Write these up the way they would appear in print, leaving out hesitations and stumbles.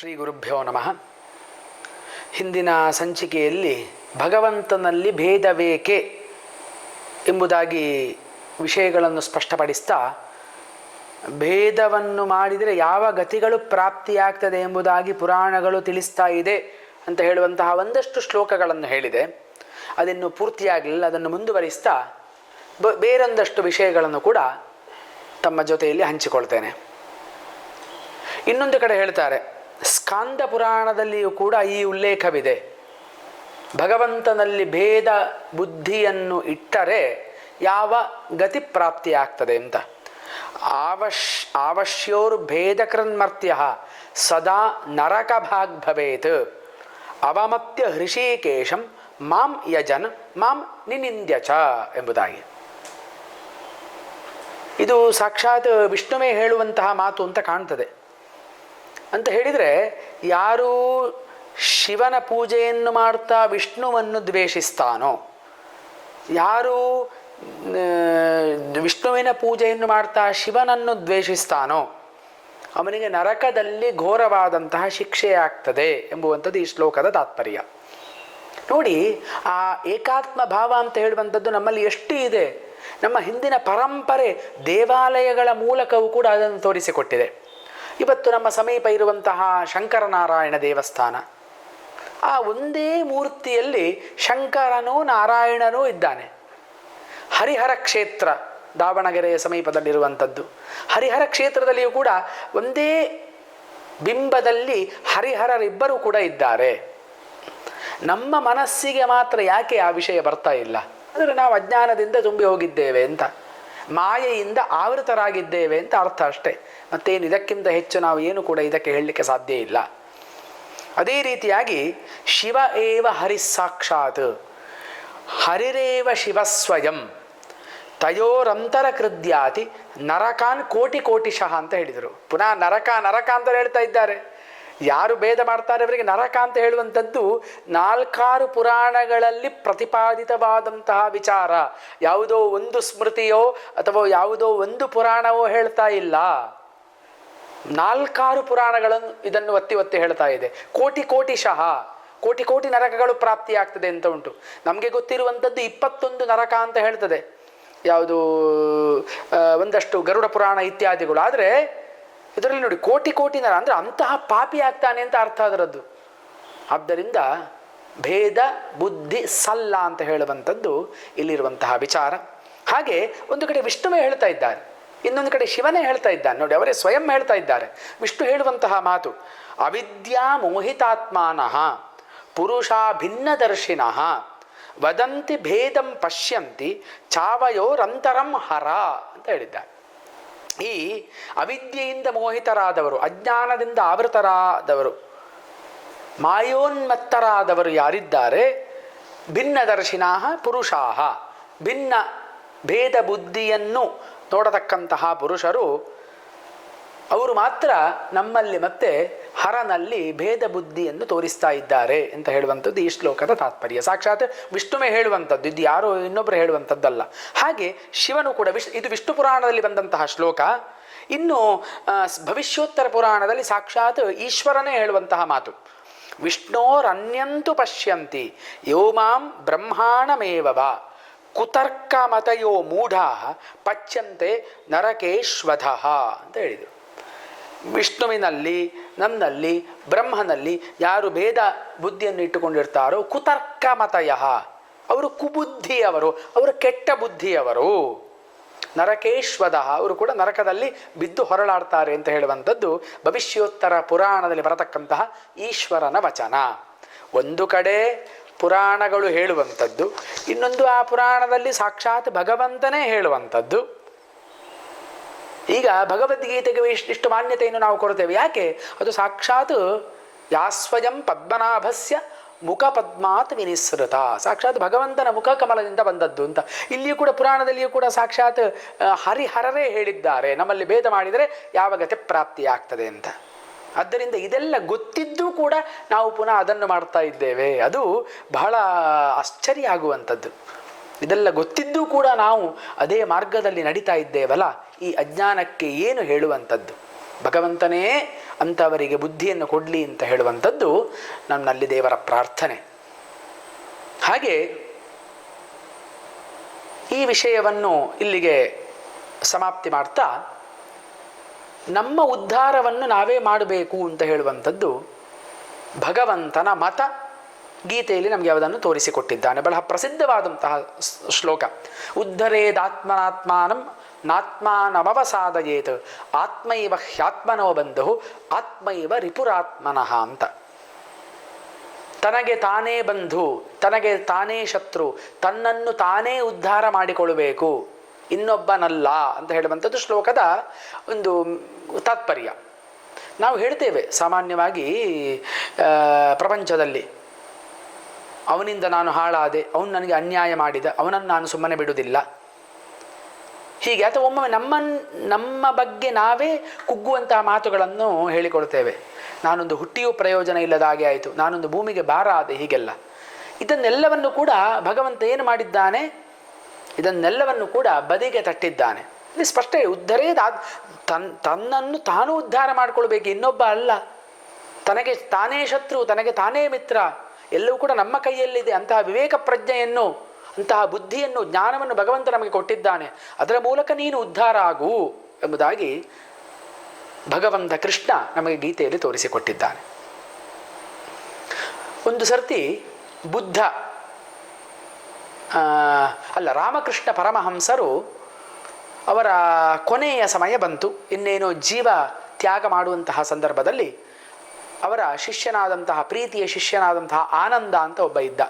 ಶ್ರೀ ಗುರುಭ್ಯೋ ನಮಃ. ಹಿಂದಿನ ಸಂಚಿಕೆಯಲ್ಲಿ ಭಗವಂತನಲ್ಲಿ ಭೇದವೇಕೆ ಎಂಬುದಾಗಿ ವಿಷಯಗಳನ್ನು ಸ್ಪಷ್ಟಪಡಿಸ್ತಾ, ಭೇದವನ್ನು ಮಾಡಿದರೆ ಯಾವ ಗತಿಗಳು ಪ್ರಾಪ್ತಿಯಾಗ್ತದೆ ಎಂಬುದಾಗಿ ಪುರಾಣಗಳು ತಿಳಿಸ್ತಾ ಇದೆ ಅಂತ ಹೇಳುವಂತಹ ಒಂದಷ್ಟು ಶ್ಲೋಕಗಳನ್ನು ಹೇಳಿದೆ. ಅದಿನ್ನು ಪೂರ್ತಿಯಾಗಲಿಲ್ಲ, ಅದನ್ನು ಮುಂದುವರಿಸ್ತಾ ಬೇರೊಂದಷ್ಟು ವಿಷಯಗಳನ್ನು ಕೂಡ ತಮ್ಮ ಜೊತೆಯಲ್ಲಿ ಹಂಚಿಕೊಳ್ತೇನೆ. ಇನ್ನೊಂದು ಕಡೆ ಹೇಳ್ತಾರೆ, ಸ್ಕಾಂದ ಪುರಾಣದಲ್ಲಿಯೂ ಕೂಡ ಈ ಉಲ್ಲೇಖವಿದೆ. ಭಗವಂತನಲ್ಲಿ ಭೇದ ಬುದ್ಧಿಯನ್ನು ಇಟ್ಟರೆ ಯಾವ ಗತಿ ಪ್ರಾಪ್ತಿಯಾಗ್ತದೆ ಅಂತ. ಅವಶ್ಯೋರ್ ಭೇದಕೃನ್ಮರ್ತ್ಯ ಸದಾ ನರಕ ಭಾಗ್ ಭವೇತ್ ಅವಮತ್ಯ ಹೃಷಿಕೇಶಂ ಮಾಂ ಯಜನ್ ಮಾಂ ನಿನಿಂದ್ಯ ಚ ಎಂಬುದಾಗಿ. ಇದು ಸಾಕ್ಷಾತ್ ವಿಷ್ಣುವೇ ಹೇಳುವಂತಹ ಮಾತು ಅಂತ ಕಾಣ್ತದೆ. ಅಂತ ಹೇಳಿದರೆ, ಯಾರು ಶಿವನ ಪೂಜೆಯನ್ನು ಮಾಡ್ತಾ ವಿಷ್ಣುವನ್ನು ದ್ವೇಷಿಸ್ತಾನೋ, ಯಾರು ವಿಷ್ಣುವಿನ ಪೂಜೆಯನ್ನು ಮಾಡ್ತಾ ಶಿವನನ್ನು ದ್ವೇಷಿಸ್ತಾನೋ, ಅವನಿಗೆ ನರಕದಲ್ಲಿ ಘೋರವಾದಂತಹ ಶಿಕ್ಷೆ ಆಗ್ತದೆ ಎಂಬುವಂಥದ್ದು ಈ ಶ್ಲೋಕದ ತಾತ್ಪರ್ಯ. ನೋಡಿ, ಆ ಏಕಾತ್ಮ ಭಾವ ಅಂತ ಹೇಳುವಂಥದ್ದು ನಮ್ಮಲ್ಲಿ ಎಷ್ಟು ಇದೆ. ನಮ್ಮ ಹಿಂದಿನ ಪರಂಪರೆ ದೇವಾಲಯಗಳ ಮೂಲಕವೂ ಕೂಡ ಅದನ್ನು ತೋರಿಸಿಕೊಟ್ಟಿದೆ. ಇವತ್ತು ನಮ್ಮ ಸಮೀಪ ಇರುವಂತಹ ಶಂಕರನಾರಾಯಣ ದೇವಸ್ಥಾನ, ಆ ಒಂದೇ ಮೂರ್ತಿಯಲ್ಲಿ ಶಂಕರನೂ ನಾರಾಯಣನೂ ಇದ್ದಾನೆ. ಹರಿಹರ ಕ್ಷೇತ್ರ ದಾವಣಗೆರೆಯ ಸಮೀಪದಲ್ಲಿರುವಂಥದ್ದು. ಹರಿಹರ ಕ್ಷೇತ್ರದಲ್ಲಿಯೂ ಕೂಡ ಒಂದೇ ಬಿಂಬದಲ್ಲಿ ಹರಿಹರರಿಬ್ಬರೂ ಕೂಡ ಇದ್ದಾರೆ. ನಮ್ಮ ಮನಸ್ಸಿಗೆ ಮಾತ್ರ ಯಾಕೆ ಆ ವಿಷಯ ಬರ್ತಾ ಇಲ್ಲ ಅಂದರೆ, ನಾವು ಅಜ್ಞಾನದಿಂದ ತುಂಬಿ ಹೋಗಿದ್ದೇವೆ ಅಂತ, ಮಾಯೆಯಿಂದ ಆವೃತರಾಗಿದ್ದೇವೆ ಅಂತ ಅರ್ಥ ಅಷ್ಟೇ. ಮತ್ತೇನು ಇದಕ್ಕಿಂತ ಹೆಚ್ಚು ನಾವು ಏನು ಕೂಡ ಇದಕ್ಕೆ ಹೇಳಲಿಕ್ಕೆ ಸಾಧ್ಯ ಇಲ್ಲ. ಅದೇ ರೀತಿಯಾಗಿ ಶಿವ ಏವ ಹರಿಸ್ಸಾಕ್ಷಾತ್ ಹರಿರೇವ ಶಿವಸ್ವಯಂ ತಯೋರಂತರ ಕೃದ್ಯಾತಿ ನರಕಾನ್ ಕೋಟಿ ಕೋಟಿಶಃ ಅಂತ ಹೇಳಿದರು. ಪುನಃ ನರಕ ನರಕ ಅಂತ ಹೇಳ್ತಾ ಇದ್ದಾರೆ. ಯಾರು ಭೇದ ಮಾಡ್ತಾರೆ ಅವರಿಗೆ ನರಕ ಅಂತ ಹೇಳುವಂಥದ್ದು ನಾಲ್ಕಾರು ಪುರಾಣಗಳಲ್ಲಿ ಪ್ರತಿಪಾದಿತವಾದಂತಹ ವಿಚಾರ. ಯಾವುದೋ ಒಂದು ಸ್ಮೃತಿಯೋ ಅಥವಾ ಯಾವುದೋ ಒಂದು ಪುರಾಣವೋ ಹೇಳ್ತಾ ಇಲ್ಲ. ನಾಲ್ಕಾರು ಪುರಾಣಗಳನ್ನು ಇದನ್ನು ಒತ್ತಿ ಒತ್ತಿ ಹೇಳ್ತಾ ಇದೆ. ಕೋಟಿ ಕೋಟಿಶಃ, ಕೋಟಿ ಕೋಟಿ ನರಕಗಳು ಪ್ರಾಪ್ತಿಯಾಗ್ತದೆ ಅಂತ ಉಂಟು. ನಮಗೆ ಗೊತ್ತಿರುವಂಥದ್ದು 21 ನರಕ ಅಂತ ಹೇಳ್ತದೆ, ಯಾವುದು ಒಂದಷ್ಟು ಗರುಡ ಪುರಾಣ ಇತ್ಯಾದಿಗಳು. ಆದರೆ ಇದರಲ್ಲಿ ನೋಡಿ, ಕೋಟಿ ಕೋಟಿ ನರ ಅಂದರೆ ಅಂತಹ ಪಾಪಿ ಆಗ್ತಾನೆ ಅಂತ ಅರ್ಥ ಅದರದ್ದು. ಆದ್ದರಿಂದ ಭೇದ ಬುದ್ಧಿ ಸಲ್ಲ ಅಂತ ಹೇಳುವಂಥದ್ದು ಇಲ್ಲಿರುವಂತಹ ವಿಚಾರ. ಹಾಗೆ ಒಂದು ಕಡೆ ವಿಷ್ಣುವೇ ಹೇಳ್ತಾ ಇದ್ದಾರೆ, ಇನ್ನೊಂದು ಕಡೆ ಶಿವನೇ ಹೇಳ್ತಾ ಇದ್ದಾನೆ. ನೋಡಿ, ಅವರೇ ಸ್ವಯಂ ಹೇಳ್ತಾ ಇದ್ದಾರೆ. ವಿಷ್ಣು ಹೇಳುವಂತಹ ಮಾತು, ಅವಿದ್ಯಾ ಮೋಹಿತಾತ್ಮಾನಃ ಪುರುಷಾ ಭಿನ್ನದರ್ಶಿನಃ ವದಂತಿ ಭೇದಂ ಪಶ್ಯಂತಿ ಚಾವಯೋರಂತರಂ ಹರ ಅಂತ ಹೇಳಿದ್ದಾರೆ. ಈ ಅವಿದ್ಯೆಯಿಂದ ಮೋಹಿತರಾದವರು, ಅಜ್ಞಾನದಿಂದ ಆವೃತರಾದವರು, ಮಾಯೋನ್ಮತ್ತರಾದವರು ಯಾರಿದ್ದಾರೆ, ಭಿನ್ನದರ್ಶಿನಃ ಪುರುಷಾಹ, ಭಿನ್ನ ಭೇದ ಬುದ್ಧಿಯನ್ನು ನೋಡತಕ್ಕಂತಹ ಪುರುಷರು, ಅವರು ಮಾತ್ರ ನಮ್ಮಲ್ಲಿ ಮತ್ತೆ ಹರನಲ್ಲಿ ಭೇದ ಬುದ್ಧಿಯನ್ನು ತೋರಿಸ್ತಾ ಇದ್ದಾರೆ ಅಂತ ಹೇಳುವಂಥದ್ದು ಈ ಶ್ಲೋಕದ ತಾತ್ಪರ್ಯ. ಸಾಕ್ಷಾತ್ ವಿಷ್ಣುವೇ ಹೇಳುವಂಥದ್ದು, ಇದು ಯಾರೋ ಇನ್ನೊಬ್ಬರು ಹೇಳುವಂಥದ್ದಲ್ಲ. ಹಾಗೆ ಶಿವನು ಕೂಡ ಇದು ವಿಷ್ಣು ಪುರಾಣದಲ್ಲಿ ಬಂದಂತಹ ಶ್ಲೋಕ. ಇನ್ನು ಭವಿಷ್ಯೋತ್ತರ ಪುರಾಣದಲ್ಲಿ ಸಾಕ್ಷಾತ್ ಈಶ್ವರನೇ ಹೇಳುವಂತಹ ಮಾತು, ವಿಷ್ಣೋರನ್ಯಂತು ಪಶ್ಯಂತಿ ಯೋ ಮಾಂ ಬ್ರಹ್ಮಾಣಮೇವ ಕುತರ್ಕ ಮತಯೋ ಮೂಢಾ ಪಚ್ಯಂತೆ ನರಕೇಶ್ವಧಃ ಅಂತ ಹೇಳಿದರು. ವಿಷ್ಣುವಿನಲ್ಲಿ, ನನ್ನಲ್ಲಿ, ಬ್ರಹ್ಮನಲ್ಲಿ ಯಾರು ಭೇದ ಬುದ್ಧಿಯನ್ನು ಇಟ್ಟುಕೊಂಡಿರ್ತಾರೋ, ಕುತರ್ಕ ಮತಯ, ಅವರು ಕುಬುದ್ಧಿಯವರು, ಅವರು ಕೆಟ್ಟ ಬುದ್ಧಿಯವರು, ನರಕೇಶ್ವದ, ಅವರು ಕೂಡ ನರಕದಲ್ಲಿ ಬಿದ್ದು ಹೊರಳಾಡ್ತಾರೆ ಅಂತ ಹೇಳುವಂಥದ್ದು ಭವಿಷ್ಯೋತ್ತರ ಪುರಾಣದಲ್ಲಿ ಬರತಕ್ಕಂತಹ ಈಶ್ವರನ ವಚನ. ಒಂದು ಕಡೆ ಪುರಾಣಗಳು ಹೇಳುವಂಥದ್ದು, ಇನ್ನೊಂದು ಆ ಪುರಾಣದಲ್ಲಿ ಸಾಕ್ಷಾತ್ ಭಗವಂತನೇ ಹೇಳುವಂಥದ್ದು. ಈಗ ಭಗವದ್ಗೀತೆಗೆ ಇಷ್ಟು ಮಾನ್ಯತೆಯನ್ನು ನಾವು ಕೊಡ್ತೇವೆ. ಯಾಕೆ? ಅದು ಸಾಕ್ಷಾತ್ ಯಾಸ್ವಯಂ ಪದ್ಮನಾಭಸ್ಯ ಮುಖ ಪದ್ಮಾತ್ ವಿನಿಸೃತ, ಸಾಕ್ಷಾತ್ ಭಗವಂತನ ಮುಖ ಕಮಲದಿಂದ ಬಂದದ್ದು ಅಂತ. ಇಲ್ಲಿಯೂ ಕೂಡ ಪುರಾಣದಲ್ಲಿಯೂ ಕೂಡ ಸಾಕ್ಷಾತ್ ಹರಿಹರರೇ ಹೇಳಿದ್ದಾರೆ, ನಮ್ಮಲ್ಲಿ ಭೇದ ಮಾಡಿದರೆ ಯಾವ ಗತಿ ಪ್ರಾಪ್ತಿಯಾಗ್ತದೆ ಅಂತ. ಆದ್ದರಿಂದ ಇದೆಲ್ಲ ಗೊತ್ತಿದ್ದೂ ಕೂಡ ನಾವು ಪುನಃ ಅದನ್ನು ಮಾಡ್ತಾ ಇದ್ದೇವೆ. ಅದು ಬಹಳ ಆಶ್ಚರ್ಯ ಆಗುವಂಥದ್ದು. ಇದೆಲ್ಲ ಗೊತ್ತಿದ್ದೂ ಕೂಡ ನಾವು ಅದೇ ಮಾರ್ಗದಲ್ಲಿ ನಡೀತಾ ಇದ್ದೇವಲ್ಲ, ಈ ಅಜ್ಞಾನಕ್ಕೆ ಏನು ಹೇಳುವಂಥದ್ದು? ಭಗವಂತನೇ ಅಂಥವರಿಗೆ ಬುದ್ಧಿಯನ್ನು ಕೊಡಲಿ ಅಂತ ಹೇಳುವಂಥದ್ದು ನನ್ನಲ್ಲಿ ದೇವರ ಪ್ರಾರ್ಥನೆ. ಹಾಗೆ ಈ ವಿಷಯವನ್ನು ಇಲ್ಲಿಗೆ ಸಮಾಪ್ತಿ ಮಾಡ್ತಾ, ನಮ್ಮ ಉದ್ಧಾರವನ್ನು ನಾವೇ ಮಾಡಬೇಕು ಅಂತ ಹೇಳುವಂಥದ್ದು ಭಗವಂತನ ಮತ ಗೀತೆಯಲ್ಲಿ ನಮಗೆ ಯಾವುದನ್ನು ತೋರಿಸಿಕೊಟ್ಟಿದ್ದಾನೆ. ಬಹಳ ಪ್ರಸಿದ್ಧವಾದಂತಹ ಶ್ಲೋಕ, ಉದ್ಧರೇದಾತ್ಮನಾತ್ಮಾನಂ ನಾತ್ಮಾನಮವಸಾದಯೇತ್ ಆತ್ಮೈವ ಹ್ಯಾತ್ಮನೋ ಬಂಧು ಆತ್ಮೈವ ರಿಪುರಾತ್ಮನಃ ಅಂತ. ತನಗೆ ತಾನೇ ಬಂಧು, ತನಗೆ ತಾನೇ ಶತ್ರು, ತನ್ನನ್ನು ತಾನೇ ಉದ್ಧಾರ ಮಾಡಿಕೊಳ್ಳಬೇಕು, ಇನ್ನೊಬ್ಬನಲ್ಲ ಅಂತ ಹೇಳುವಂಥದ್ದು ಶ್ಲೋಕದ ಒಂದು ತಾತ್ಪರ್ಯ. ನಾವು ಹೇಳ್ತೇವೆ ಸಾಮಾನ್ಯವಾಗಿ ಪ್ರಪಂಚದಲ್ಲಿ, ಅವನಿಂದ ನಾನು ಹಾಳಾದೆ, ಅವನು ನನಗೆ ಅನ್ಯಾಯ ಮಾಡಿದ, ಅವನನ್ನು ನಾನು ಸುಮ್ಮನೆ ಬಿಡುವುದಿಲ್ಲ, ಹೀಗೆ. ಅಥವಾ ಒಮ್ಮೊಮ್ಮೆ ನಮ್ಮ ಬಗ್ಗೆ ನಾವೇ ಕುಗ್ಗುವಂತಹ ಮಾತುಗಳನ್ನು ಹೇಳಿಕೊಳ್ತೇವೆ. ನಾನೊಂದು ಹುಟ್ಟಿಯೂ ಪ್ರಯೋಜನ ಇಲ್ಲದ ಹಾಗೆ ಆಯಿತು, ನಾನೊಂದು ಭೂಮಿಗೆ ಭಾರ ಆದೆ, ಹೀಗೆಲ್ಲ. ಇದನ್ನೆಲ್ಲವನ್ನು ಕೂಡ ಭಗವಂತ ಏನು ಮಾಡಿದ್ದಾನೆ, ಇದನ್ನೆಲ್ಲವನ್ನು ಕೂಡ ಬದಿಗೆ ತಟ್ಟಿದ್ದಾನೆ. ಇಲ್ಲಿ ಸ್ಪಷ್ಟ, ತನ್ನನ್ನು ತಾನು ಉದ್ಧಾರ ಮಾಡಿಕೊಳ್ಬೇಕು, ಇನ್ನೊಬ್ಬ ಅಲ್ಲ. ತನಗೆ ತಾನೇ ಶತ್ರು, ತನಗೆ ತಾನೇ ಮಿತ್ರ, ಎಲ್ಲವೂ ಕೂಡ ನಮ್ಮ ಕೈಯಲ್ಲಿದೆ. ಅಂತಹ ವಿವೇಕ ಪ್ರಜ್ಞೆಯನ್ನು, ಅಂತಹ ಬುದ್ಧಿಯನ್ನು, ಜ್ಞಾನವನ್ನು ಭಗವಂತ ನಮಗೆ ಕೊಟ್ಟಿದ್ದಾನೆ. ಅದರ ಮೂಲಕ ನೀನು ಉದ್ಧಾರ ಆಗು ಎಂಬುದಾಗಿ ಭಗವಂತ ಕೃಷ್ಣ ನಮಗೆ ಗೀತೆಯಲ್ಲಿ ತೋರಿಸಿಕೊಟ್ಟಿದ್ದಾನೆ. ಒಂದು ಸರ್ತಿ ಬುದ್ಧ ರಾಮಕೃಷ್ಣ ಪರಮಹಂಸರು ಅವರ ಕೊನೆಯ ಸಮಯ ಬಂತು, ಇನ್ನೇನು ಜೀವ ತ್ಯಾಗ ಮಾಡುವಂತಹ ಸಂದರ್ಭದಲ್ಲಿ ಅವರ ಶಿಷ್ಯನಾದಂತಹ, ಪ್ರೀತಿಯ ಶಿಷ್ಯನಾದಂತಹ ಆನಂದ ಅಂತ ಒಬ್ಬ ಇದ್ದ.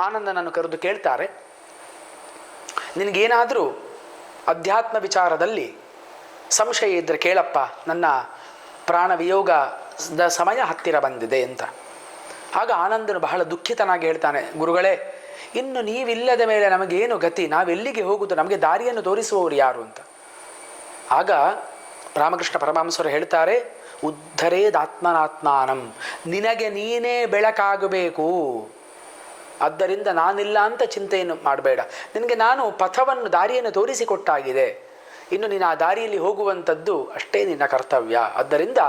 ಆನಂದನನ್ನು ಕರೆದು ಕೇಳ್ತಾರೆ, ನಿನಗೇನಾದರೂ ಅಧ್ಯಾತ್ಮ ವಿಚಾರದಲ್ಲಿ ಸಂಶಯ ಇದ್ದರೆ ಕೇಳಪ್ಪ, ನನ್ನ ಪ್ರಾಣ ವಿಯೋಗದ ಸಮಯ ಹತ್ತಿರ ಬಂದಿದೆ ಅಂತ. ಆಗ ಆನಂದನು ಬಹಳ ದುಃಖಿತನಾಗಿ ಹೇಳ್ತಾನೆ, ಗುರುಗಳೇ, ಇನ್ನು ನೀವಿಲ್ಲದ ಮೇಲೆ ನಮಗೇನು ಗತಿ, ನಾವೆಲ್ಲಿಗೆ ಹೋಗುವುದು, ನಮಗೆ ದಾರಿಯನ್ನು ತೋರಿಸುವವರು ಯಾರು ಅಂತ. ಆಗ ರಾಮಕೃಷ್ಣ ಪರಮಹಂಸರು ಹೇಳ್ತಾರೆ, ಉದ್ಧರೇದಾತ್ಮನಾತ್ಮಾನಂ, ನಿನಗೆ ನೀನೇ ಬೆಳಕಾಗಬೇಕು, ಆದ್ದರಿಂದ ನಾನಿಲ್ಲ ಅಂತ ಚಿಂತೆಯನ್ನು ಮಾಡಬೇಡ, ನಿನಗೆ ನಾನು ಪಥವನ್ನು, ದಾರಿಯನ್ನು ತೋರಿಸಿಕೊಟ್ಟಾಗಿದೆ, ಇನ್ನು ನೀನು ಆ ದಾರಿಯಲ್ಲಿ ಹೋಗುವಂಥದ್ದು ಅಷ್ಟೇ ನಿನ್ನ ಕರ್ತವ್ಯ. ಆದ್ದರಿಂದ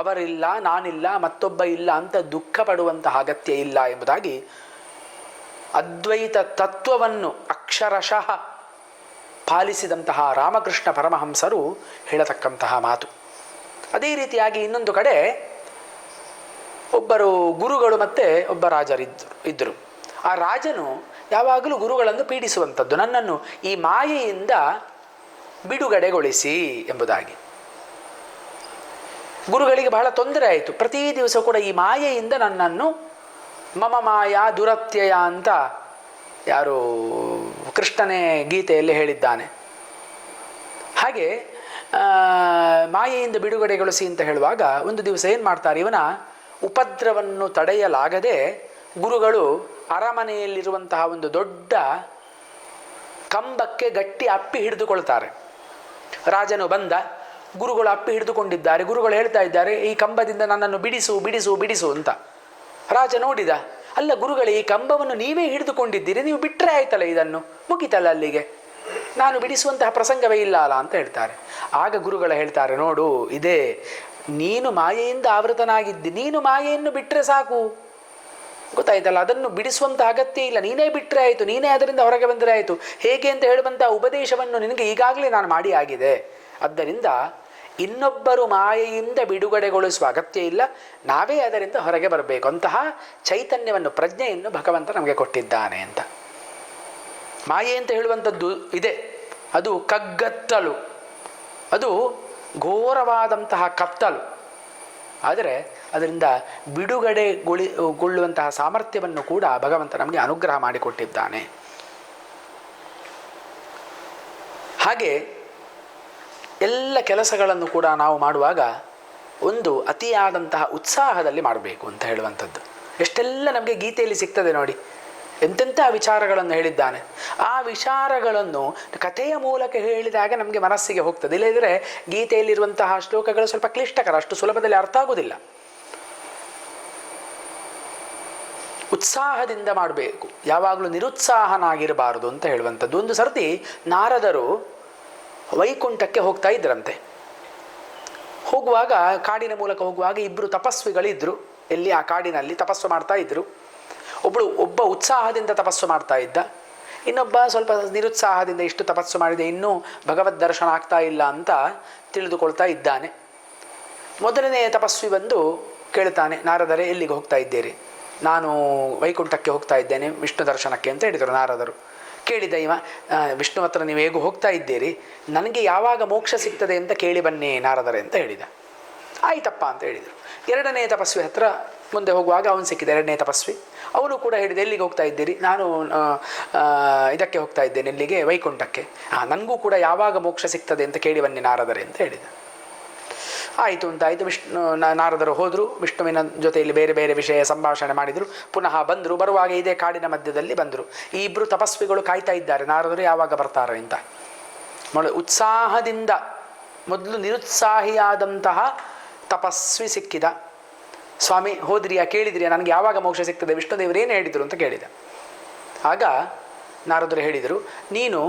ಅವರಿಲ್ಲ, ನಾನಿಲ್ಲ, ಮತ್ತೊಬ್ಬ ಇಲ್ಲ ಅಂತ ದುಃಖ ಪಡುವಂತಹ ಅಗತ್ಯ ಇಲ್ಲ ಎಂಬುದಾಗಿ ಅದ್ವೈತ ತತ್ವವನ್ನು ಅಕ್ಷರಶಃ ಪಾಲಿಸಿದಂತಹ ರಾಮಕೃಷ್ಣ ಪರಮಹಂಸರು ಹೇಳತಕ್ಕಂತಹ ಮಾತು. ಅದೇ ರೀತಿಯಾಗಿ ಇನ್ನೊಂದು ಕಡೆ ಒಬ್ಬರು ಗುರುಗಳು ಮತ್ತು ಒಬ್ಬ ರಾಜರಿದ್ದರು. ಆ ರಾಜನು ಯಾವಾಗಲೂ ಗುರುಗಳನ್ನು ಪೀಡಿಸುವಂಥದ್ದು, ನನ್ನನ್ನು ಈ ಮಾಯೆಯಿಂದ ಬಿಡುಗಡೆಗೊಳಿಸಿ ಎಂಬುದಾಗಿ. ಗುರುಗಳಿಗೆ ಬಹಳ ತೊಂದರೆ ಆಯಿತು. ಪ್ರತಿ ದಿವಸ ಕೂಡ ಈ ಮಾಯೆಯಿಂದ ನನ್ನನ್ನು, ಮಮ ಮಾಯಾ ದುರತ್ಯಯ ಅಂತ ಯಾರು ಕೃಷ್ಣನೇ ಗೀತೆಯಲ್ಲಿ ಹೇಳಿದ್ದಾನೆ. ಹಾಗೆ ಮಾಯೆಯಿಂದ ಬಿಡುಗಡೆಗೊಳಿಸಿ ಅಂತ ಹೇಳುವಾಗ ಒಂದು ದಿವಸ ಏನು ಮಾಡ್ತಾರೆ, ಇವನ ಉಪದ್ರವನ್ನು ತಡೆಯಲಾಗದೆ ಗುರುಗಳು ಅರಮನೆಯಲ್ಲಿರುವಂತಹ ಒಂದು ದೊಡ್ಡ ಕಂಬಕ್ಕೆ ಗಟ್ಟಿ ಅಪ್ಪಿ ಹಿಡಿದುಕೊಳ್ತಾರೆ. ರಾಜನು ಬಂದ, ಗುರುಗಳು ಅಪ್ಪಿ ಹಿಡಿದುಕೊಂಡಿದ್ದಾರೆ. ಗುರುಗಳು ಹೇಳ್ತಾ ಇದ್ದಾರೆ, ಈ ಕಂಬದಿಂದ ನನ್ನನ್ನು ಬಿಡಿಸು ಬಿಡಿಸು ಬಿಡಿಸು ಅಂತ. ರಾಜ ನೋಡಿದ, ಅಲ್ಲ ಗುರುಗಳೇ, ಈ ಕಂಬವನ್ನು ನೀವೇ ಹಿಡಿದುಕೊಂಡಿದ್ದೀರಿ, ನೀವು ಬಿಟ್ಟರೆ ಆಯ್ತಲ್ಲ, ಇದನ್ನು ಮುಗಿತಲ್ಲ ಅಲ್ಲಿಗೆ, ನಾನು ಬಿಡಿಸುವಂತಹ ಪ್ರಸಂಗವೇ ಇಲ್ಲ ಅಲ್ಲ ಅಂತ ಹೇಳ್ತಾರೆ. ಆಗ ಗುರುಗಳು ಹೇಳ್ತಾರೆ, ನೋಡು, ಇದೇ ನೀನು ಮಾಯೆಯಿಂದ ಆವೃತನಾಗಿದ್ದಿ, ನೀನು ಮಾಯೆಯನ್ನು ಬಿಟ್ಟರೆ ಸಾಕು, ಗೊತ್ತಾಯ್ತಲ್ಲ, ಅದನ್ನು ಬಿಡಿಸುವಂಥ ಅಗತ್ಯ ಇಲ್ಲ, ನೀನೇ ಬಿಟ್ಟರೆ ಆಯಿತು, ನೀನೇ ಅದರಿಂದ ಹೊರಗೆ ಬಂದರೆ ಆಯಿತು, ಹೇಗೆ ಅಂತ ಹೇಳುವಂಥ ಉಪದೇಶವನ್ನು ನಿನಗೆ ಈಗಾಗಲೇ ನಾನು ಮಾಡಿ ಆಗಿದೆ. ಆದ್ದರಿಂದ ಇನ್ನೊಬ್ಬರು ಮಾಯೆಯಿಂದ ಬಿಡುಗಡೆಗೊಳಿಸುವ ಅಗತ್ಯ ಇಲ್ಲ, ನಾವೇ ಅದರಿಂದ ಹೊರಗೆ ಬರಬೇಕು. ಅಂತಹ ಚೈತನ್ಯವನ್ನು, ಪ್ರಜ್ಞೆಯನ್ನು ಭಗವಂತ ನಮಗೆ ಕೊಟ್ಟಿದ್ದಾನೆ ಅಂತ. ಮಾಯೆ ಅಂತ ಹೇಳುವಂಥದ್ದು ಇದೆ, ಅದು ಕಗ್ಗತ್ತಲು, ಅದು ಘೋರವಾದಂತಹ ಕತ್ತಲು. ಆದರೆ ಅದರಿಂದ ಬಿಡುಗಡೆಗೊಳ್ಳುವಂತಹ ಸಾಮರ್ಥ್ಯವನ್ನು ಕೂಡ ಭಗವಂತ ನಮಗೆ ಅನುಗ್ರಹ ಮಾಡಿಕೊಟ್ಟಿದ್ದಾನೆ. ಹಾಗೆ ಎಲ್ಲ ಕೆಲಸಗಳನ್ನು ಕೂಡ ನಾವು ಮಾಡುವಾಗ ಒಂದು ಅತಿಯಾದಂತಹ ಉತ್ಸಾಹದಲ್ಲಿ ಮಾಡಬೇಕು ಅಂತ ಹೇಳುವಂಥದ್ದು. ಎಷ್ಟೆಲ್ಲ ನಮಗೆ ಗೀತೆಯಲ್ಲಿ ಸಿಗ್ತದೆ ನೋಡಿ, ಎಂತೆಂಥ ವಿಚಾರಗಳನ್ನು ಹೇಳಿದ್ದಾನೆ. ಆ ವಿಚಾರಗಳನ್ನು ಕಥೆಯ ಮೂಲಕ ಹೇಳಿದಾಗ ನಮಗೆ ಮನಸ್ಸಿಗೆ ಹೋಗ್ತದೆ. ಇಲ್ಲದಿದ್ದರೆ ಗೀತೆಯಲ್ಲಿರುವಂತಹ ಶ್ಲೋಕಗಳು ಸ್ವಲ್ಪ ಕ್ಲಿಷ್ಟಕರ, ಅಷ್ಟು ಸುಲಭದಲ್ಲಿ ಅರ್ಥ ಆಗುವುದಿಲ್ಲ. ಉತ್ಸಾಹದಿಂದ ಮಾಡಬೇಕು, ಯಾವಾಗಲೂ ನಿರುತ್ಸಾಹನಾಗಿರಬಾರದು ಅಂತ ಹೇಳುವಂಥದ್ದು. ಒಂದು ಸರ್ತಿ ನಾರದರು ವೈಕುಂಠಕ್ಕೆ ಹೋಗ್ತಾ ಇದ್ರಂತೆ. ಹೋಗುವಾಗ ಕಾಡಿನ ಮೂಲಕ ಹೋಗುವಾಗ ಇಬ್ಬರು ತಪಸ್ವಿಗಳಿದ್ದರು. ಎಲ್ಲಿ ಆ ಕಾಡಿನಲ್ಲಿ ತಪಸ್ಸು ಮಾಡ್ತಾ ಇದ್ದರು. ಒಬ್ಬ ಉತ್ಸಾಹದಿಂದ ತಪಸ್ಸು ಮಾಡ್ತಾ ಇದ್ದ, ಇನ್ನೊಬ್ಬ ಸ್ವಲ್ಪ ನಿರುತ್ಸಾಹದಿಂದ ಇಷ್ಟು ತಪಸ್ಸು ಮಾಡಿದೆ ಇನ್ನೂ ಭಗವದ್ ದರ್ಶನ ಆಗ್ತಾ ಇಲ್ಲ ಅಂತ ತಿಳಿದುಕೊಳ್ತಾ ಇದ್ದಾನೆ. ಮೊದಲನೇ ತಪಸ್ವಿ ಬಂದು ಕೇಳ್ತಾನೆ, ನಾರದರೇ ಎಲ್ಲಿಗೆ ಹೋಗ್ತಾ ಇದ್ದೀರಿ? ನಾನು ವೈಕುಂಠಕ್ಕೆ ಹೋಗ್ತಾ ಇದ್ದೇನೆ ವಿಷ್ಣು ದರ್ಶನಕ್ಕೆ ಅಂತ ಹೇಳಿದರು ನಾರದರು. ಕೇಳಿದ ಇವ, ವಿಷ್ಣು ಹತ್ರ ನೀವು ಹೇಗೂ ಹೋಗ್ತಾ ಇದ್ದೀರಿ, ನನಗೆ ಯಾವಾಗ ಮೋಕ್ಷ ಸಿಗ್ತದೆ ಅಂತ ಕೇಳಿ ಬನ್ನಿ ನಾರದರೆ ಅಂತ ಹೇಳಿದ. ಆಯ್ತಪ್ಪ ಅಂತ ಹೇಳಿದರು. ಎರಡನೇ ತಪಸ್ವಿ ಹತ್ರ ಮುಂದೆ ಹೋಗುವಾಗ ಅವನು ಸಿಕ್ಕಿದ, ಎರಡನೇ ತಪಸ್ವಿ. ಅವನು ಕೂಡ ಹೇಳಿದ, ಎಲ್ಲಿಗೆ ಹೋಗ್ತಾ ಇದ್ದೀರಿ? ನಾನು ಇದಕ್ಕೆ ಹೋಗ್ತಾ ಇದ್ದೇನೆ, ಎಲ್ಲಿಗೆ? ವೈಕುಂಠಕ್ಕೆ. ನನಗೂ ಕೂಡ ಯಾವಾಗ ಮೋಕ್ಷ ಸಿಗ್ತದೆ ಅಂತ ಕೇಳಿ ಬನ್ನಿ ನಾರದರೆ ಅಂತ ಹೇಳಿದ. ಆಯಿತು ಅಂತಾಯಿತು. ನಾರದರು ಹೋದರು, ವಿಷ್ಣುವಿನ ಜೊತೆಯಲ್ಲಿ ಬೇರೆ ಬೇರೆ ವಿಷಯ ಸಂಭಾಷಣೆ ಮಾಡಿದರು. ಪುನಃ ಬಂದರು. ಬರುವಾಗ ಇದೇ ಕಾಡಿನ ಮಧ್ಯದಲ್ಲಿ ಬಂದರು. ಈ ಇಬ್ಬರು ತಪಸ್ವಿಗಳು ಕಾಯ್ತಾ ಇದ್ದಾರೆ, ನಾರದರು ಯಾವಾಗ ಬರ್ತಾರೆ ಅಂತ. ಉತ್ಸಾಹದಿಂದ ಮೊದಲು ನಿರುತ್ಸಾಹಿಯಾದಂತಹ ತಪಸ್ವಿ ಸಿಕ್ಕಿದ. ಸ್ವಾಮಿ ಹೋದ್ರಿಯಾ, ಕೇಳಿದ್ರಿಯಾ, ನನಗೆ ಯಾವಾಗ ಮೋಕ್ಷ ಸಿಗ್ತದೆ, ವಿಷ್ಣುದೇವರೇನು ಹೇಳಿದರು ಅಂತ ಕೇಳಿದ. ಆಗ ನಾರದರು ಹೇಳಿದರು, ನೀನು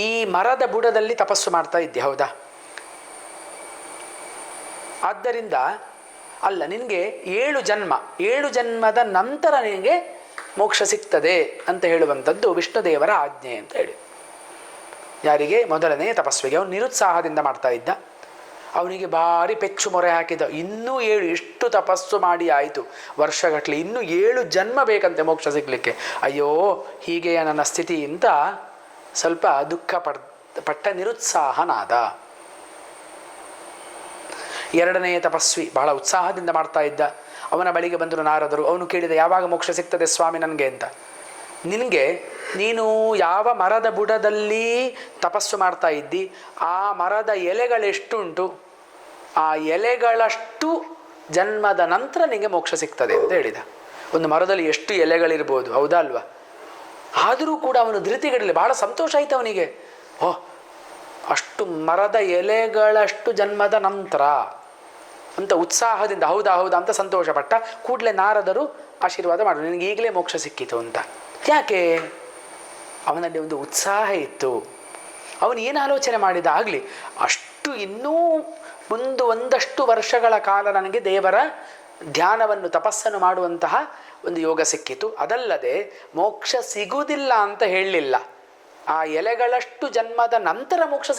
ಈ ಮರದ ಬುಡದಲ್ಲಿ ತಪಸ್ಸು ಮಾಡ್ತಾ ಇದ್ದೆ, ಹೌದಾ? ಆದ್ದರಿಂದ ಅಲ್ಲ, ನಿನಗೆ 7 ಜನ್ಮದ ನಂತರ ನಿನಗೆ ಮೋಕ್ಷ ಸಿಗ್ತದೆ ಅಂತ ಹೇಳುವಂಥದ್ದು ವಿಷ್ಣುದೇವರ ಆಜ್ಞೆ ಅಂತ ಹೇಳಿ. ಯಾರಿಗೆ? ಮೊದಲನೇ ತಪಸ್ವಿಗೆ. ಅವನು ನಿರುತ್ಸಾಹದಿಂದ ಮಾಡ್ತಾ ಇದ್ದ. ಅವನಿಗೆ ಭಾರಿ ಪೆಚ್ಚು ಮೊರೆ ಹಾಕಿದ. ಇನ್ನೂ 7, ಇಷ್ಟು ತಪಸ್ಸು ಮಾಡಿ ಆಯಿತು ವರ್ಷಗಟ್ಟಲೆ, ಇನ್ನೂ 7 ಜನ್ಮ ಬೇಕಂತೆ ಮೋಕ್ಷ ಸಿಗಲಿಕ್ಕೆ. ಅಯ್ಯೋ ಹೀಗೆಯೇ ನನ್ನ ಸ್ಥಿತಿ ಅಂತ ಸ್ವಲ್ಪ ದುಃಖ ಪಟ್ಟ ನಿರುತ್ಸಾಹನಾದ. ಎರಡನೇ ತಪಸ್ವಿ ಬಹಳ ಉತ್ಸಾಹದಿಂದ ಮಾಡ್ತಾ ಇದ್ದ. ಅವನ ಬಳಿಗೆ ಬಂದರು ನಾರದರು. ಅವನು ಕೇಳಿದ, ಯಾವಾಗ ಮೋಕ್ಷ ಸಿಗ್ತದೆ ಸ್ವಾಮಿ ನನಗೆ ಅಂತ. ನೀನು ಯಾವ ಮರದ ಬುಡದಲ್ಲಿ ತಪಸ್ಸು ಮಾಡ್ತಾ ಇದ್ದಿ, ಆ ಮರದ ಎಲೆಗಳೆಷ್ಟುಂಟು, ಆ ಎಲೆಗಳಷ್ಟು ಜನ್ಮದ ನಂತರ ನಿನಗೆ ಮೋಕ್ಷ ಸಿಗ್ತದೆ ಅಂತ ಹೇಳಿದ. ಒಂದು ಮರದಲ್ಲಿ ಎಷ್ಟು ಎಲೆಗಳಿರ್ಬೋದು, ಹೌದಾ ಅಲ್ವಾ? ಆದರೂ ಕೂಡ ಅವನು ಧೃತಿಗಡಲಿ, ಬಹಳ ಸಂತೋಷ ಆಯಿತು ಅವನಿಗೆ. ಓಹ್, ಅಷ್ಟು ಮರದ ಎಲೆಗಳಷ್ಟು ಜನ್ಮದ ನಂತರ ಅಂತ ಉತ್ಸಾಹದಿಂದ ಹೌದಾ ಅಂತ ಸಂತೋಷಪಟ್ಟ. ಕೂಡಲೇ ನಾರದರು ಆಶೀರ್ವಾದ ಮಾಡಿದ್ರು, ನಿನಗೆ ಈಗಲೇ ಮೋಕ್ಷ ಸಿಕ್ಕಿತು ಅಂತ. ಯಾಕೆ? ಅವನಲ್ಲಿ ಒಂದು ಉತ್ಸಾಹ ಇತ್ತು. ಅವನು ಏನು ಆಲೋಚನೆ ಮಾಡಿದ ಆಗಲಿ, ಅಷ್ಟು ಇನ್ನೂ ಒಂದಷ್ಟು ವರ್ಷಗಳ ಕಾಲ ನನಗೆ ದೇವರ ಧ್ಯಾನವನ್ನು ತಪಸ್ಸನ್ನು ಮಾಡುವಂತಹ ಒಂದು ಯೋಗ ಸಿಕ್ಕಿತು. ಅದಲ್ಲದೆ ಮೋಕ್ಷ ಸಿಗುವುದಿಲ್ಲ ಅಂತ ಹೇಳಲಿಲ್ಲ, ಆ ಎಲೆಗಳಷ್ಟು ಜನ್ಮದ ನಂತರ ಮೋಕ್ಷ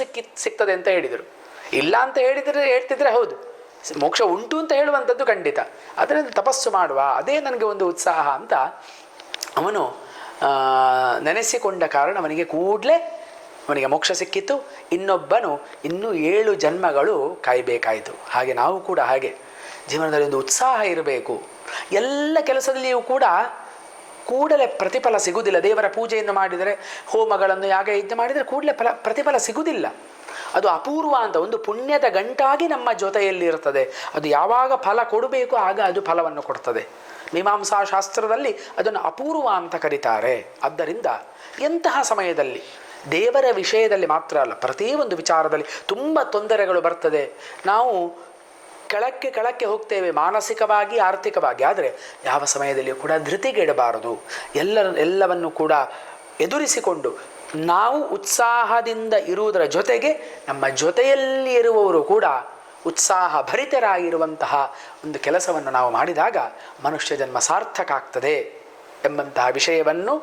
ಸಿಗ್ತದೆ ಅಂತ ಹೇಳಿದರು. ಇಲ್ಲ ಅಂತ ಹೇಳ್ತಿದ್ರೆ ಹೌದು, ಮೋಕ್ಷ ಉಂಟು ಅಂತ ಹೇಳುವಂಥದ್ದು ಖಂಡಿತ. ಅದರಿಂದ ತಪಸ್ಸು ಮಾಡುವ, ಅದೇ ನನಗೆ ಒಂದು ಉತ್ಸಾಹ ಅಂತ ಅವನು ನೆನೆಸಿಕೊಂಡ ಕಾರಣ ಅವನಿಗೆ ಕೂಡಲೇ ಅವನಿಗೆ ಮೋಕ್ಷ ಸಿಕ್ಕಿತು. ಇನ್ನೊಬ್ಬನು ಇನ್ನೂ 7 ಜನ್ಮಗಳು ಕಾಯಬೇಕಾಯಿತು. ಹಾಗೆ ನಾವು ಕೂಡ ಹಾಗೆ ಜೀವನದಲ್ಲಿ ಒಂದು ಉತ್ಸಾಹ ಇರಬೇಕು. ಎಲ್ಲ ಕೆಲಸದಲ್ಲಿಯೂ ಕೂಡ ಕೂಡಲೇ ಪ್ರತಿಫಲ ಸಿಗುವುದಿಲ್ಲ. ದೇವರ ಪೂಜೆಯನ್ನು ಮಾಡಿದರೆ, ಹೋಮಗಳನ್ನು ಯಾಗ ಯಜ್ಞ ಮಾಡಿದರೆ ಕೂಡಲೇ ಪ್ರತಿಫಲ ಸಿಗುವುದಿಲ್ಲ. ಅದು ಅಪೂರ್ವ ಅಂತ ಒಂದು ಪುಣ್ಯದ ಗಂಟಾಗಿ ನಮ್ಮ ಜೊತೆಯಲ್ಲಿ ಇರ್ತದೆ. ಅದು ಯಾವಾಗ ಫಲ ಕೊಡಬೇಕು ಆಗ ಅದು ಫಲವನ್ನು ಕೊಡ್ತದೆ. ಮೀಮಾಂಸಾ ಶಾಸ್ತ್ರದಲ್ಲಿ ಅದನ್ನು ಅಪೂರ್ವ ಅಂತ ಕರೀತಾರೆ. ಆದ್ದರಿಂದ ಎಂತಹ ಸಮಯದಲ್ಲಿ ದೇವರ ವಿಷಯದಲ್ಲಿ ಮಾತ್ರ ಅಲ್ಲ, ಪ್ರತಿಯೊಂದು ವಿಚಾರದಲ್ಲಿ ತುಂಬ ತೊಂದರೆಗಳು ಬರ್ತದೆ. ನಾವು ಕೆಳಕ್ಕೆ ಹೋಗ್ತೇವೆ ಮಾನಸಿಕವಾಗಿ, ಆರ್ಥಿಕವಾಗಿ. ಆದರೆ ಯಾವ ಸಮಯದಲ್ಲಿಯೂ ಕೂಡ ಧೃತಿಗೆಡಬಾರದು. ಎಲ್ಲವನ್ನು ಕೂಡ ಎದುರಿಸಿಕೊಂಡು ನಾವು ಉತ್ಸಾಹದಿಂದ ಇರುವುದರ ಜೊತೆಗೆ ನಮ್ಮ ಜೊತೆಯಲ್ಲಿ ಇರುವವರು ಕೂಡ ಉತ್ಸಾಹ ಭರಿತರಾಗಿರುವಂತಹ ಒಂದು ಕೆಲಸವನ್ನು ನಾವು ಮಾಡಿದಾಗ ಮನುಷ್ಯ ಜನ್ಮ ಸಾರ್ಥಕ ಆಗ್ತದೆ ಎಂಬಂತಹ ವಿಷಯವನ್ನು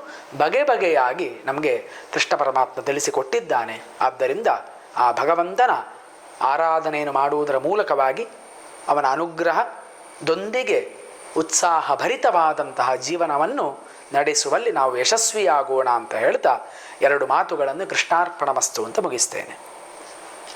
ಬಗೆಯಾಗಿ ನಮಗೆ ಕೃಷ್ಣ ಪರಮಾತ್ಮ ತಿಳಿಸಿಕೊಟ್ಟಿದ್ದಾನೆ. ಆದ್ದರಿಂದ ಆ ಭಗವಂತನ ಆರಾಧನೆಯನ್ನು ಮಾಡುವುದರ ಮೂಲಕವಾಗಿ ಅವನ ಅನುಗ್ರಹದೊಂದಿಗೆ ಉತ್ಸಾಹ ಭರಿತವಾದಂತಹ ಜೀವನವನ್ನು ನಡೆಸುವಲ್ಲಿ ನಾವು ಯಶಸ್ವಿಯಾಗೋಣ ಅಂತ ಹೇಳ್ತಾ 2 ಮಾತುಗಳನ್ನು ಕೃಷ್ಣಾರ್ಪಣಮಸ್ತು ಅಂತ ಮುಗಿಸ್ತೇನೆ.